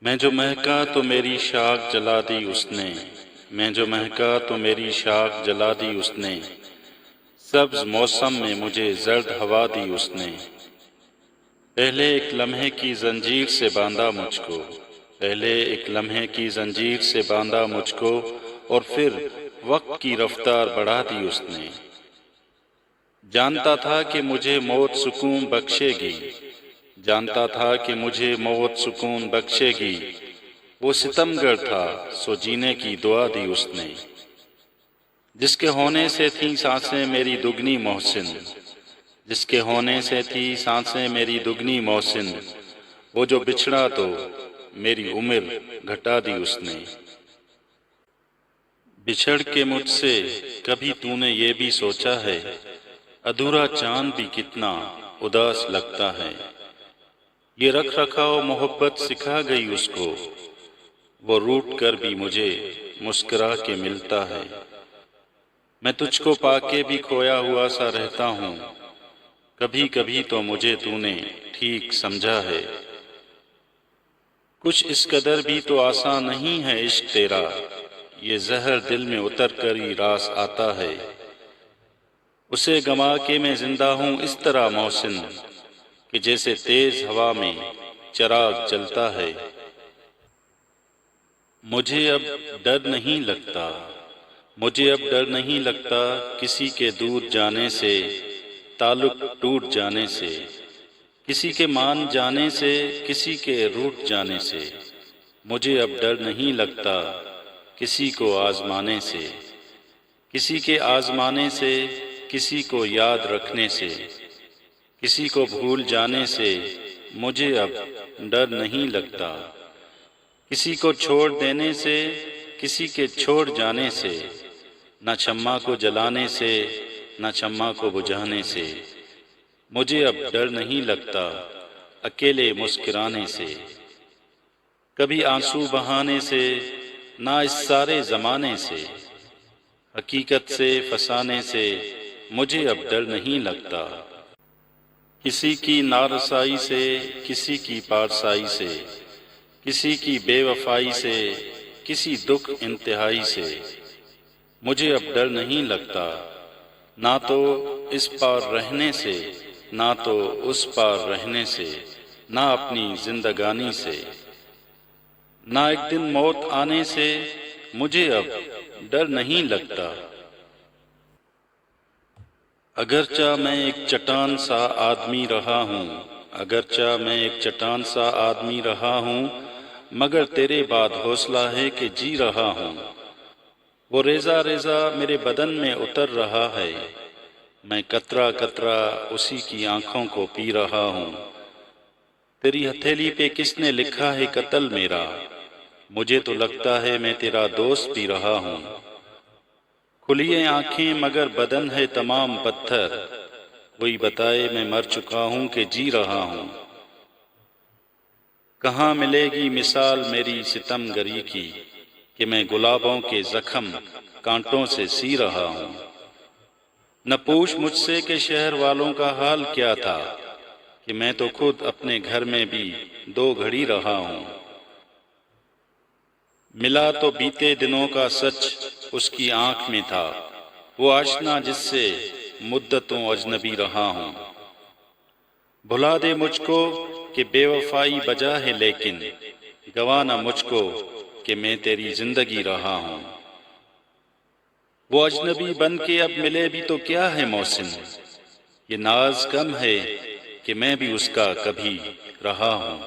میں جو مہکا تو میری شاخ جلا دی اس نے، میں جو مہکا تو میری شاخ جلا دی اس نے، سبز موسم میں مجھے زرد ہوا دی اس نے۔ پہلے ایک لمحے کی زنجیر سے باندھا مجھ کو، پہلے ایک لمحے کی زنجیر سے باندھا مجھ کو، اور پھر وقت کی رفتار بڑھا دی اس نے۔ جانتا تھا کہ مجھے موت سکون بخشے گی، جانتا تھا کہ مجھے موت سکون بخشے گی، وہ ستمگر تھا سو جینے کی دعا دی اس نے۔ جس کے ہونے سے تھیں سانسیں میری دگنی محسن، جس کے ہونے سے تھی سانسیں میری دگنی محسن، وہ جو بچھڑا تو میری عمر گھٹا دی اس نے۔ بچھڑ کے مجھ سے کبھی تو نے یہ بھی سوچا ہے، ادھورا چاند بھی کتنا اداس لگتا ہے۔ یہ رکھ رکھاؤ محبت سکھا گئی اس کو، وہ روٹ کر بھی مجھے مسکرا کے ملتا ہے۔ میں تجھ کو پا کے بھی کھویا ہوا سا رہتا ہوں، کبھی کبھی تو مجھے تو نے ٹھیک سمجھا ہے۔ کچھ اس قدر بھی تو آسان نہیں ہے عشق تیرا، یہ زہر دل میں اتر کر ہی راس آتا ہے۔ اسے گما کے میں زندہ ہوں اس طرح محسن، کہ جیسے تیز ہوا میں چراغ جلتا ہے۔ مجھے اب ڈر نہیں لگتا، مجھے اب ڈر نہیں لگتا کسی کے دور جانے سے، تعلق ٹوٹ جانے سے، کسی کے مان جانے سے، کسی کے روٹ جانے سے۔ مجھے اب ڈر نہیں لگتا کسی کو آزمانے سے، کسی کے آزمانے سے، کسی کو یاد رکھنے سے، کسی کو بھول جانے سے۔ مجھے اب ڈر نہیں لگتا کسی کو چھوڑ دینے سے، کسی کے چھوڑ جانے سے، نہ شمع کو جلانے سے، نہ شمع کو بجھانے سے۔ مجھے اب ڈر نہیں لگتا اکیلے مسکرانے سے، کبھی آنسو بہانے سے، نہ اس سارے زمانے سے۔ حقیقت سے فسانے سے مجھے اب ڈر نہیں لگتا، کسی کی نارسائی سے، کسی کی پارسائی سے، کسی کی بے وفائی سے، کسی دکھ انتہائی سے۔ مجھے اب ڈر نہیں لگتا، نہ تو اس پار رہنے سے، نہ تو اس پار رہنے سے، نہ اپنی زندگانی سے۔ نہ ایک دن موت آنے سے مجھے اب ڈر نہیں لگتا۔ اگرچہ میں ایک چٹان سا آدمی رہا ہوں، اگرچہ میں ایک چٹان سا آدمی رہا ہوں، مگر تیرے بعد حوصلہ ہے کہ جی رہا ہوں۔ وہ ریزہ ریزہ میرے بدن میں اتر رہا ہے، میں قطرہ قطرہ اسی کی آنکھوں کو پی رہا ہوں۔ تیری ہتھیلی پہ کس نے لکھا ہے قتل میرا، مجھے تو لگتا ہے میں تیرا دوست پی رہا ہوں۔ کھلی آنکھیں مگر بدن ہے تمام پتھر، وہی بتائے میں مر چکا ہوں کہ جی رہا ہوں۔ کہاں ملے گی مثال میری ستم گری کی، کہ میں گلابوں کے زخم کانٹوں سے سی رہا ہوں۔ نہ پوچھ مجھ سے کہ شہر والوں کا حال کیا تھا، کہ میں تو خود اپنے گھر میں بھی 2 گھڑی رہا ہوں۔ ملا تو بیتے دنوں کا سچ اس کی آنکھ میں تھا، وہ آشنا جس سے مدتوں اجنبی رہا ہوں۔ بھلا دے مجھ کو کہ بے وفائی بجا ہے، لیکن گوانا مجھ کو کہ میں تیری زندگی رہا ہوں۔ وہ اجنبی بن کے اب ملے بھی تو کیا ہے محسن، یہ ناز کم ہے کہ میں بھی اس کا کبھی رہا ہوں۔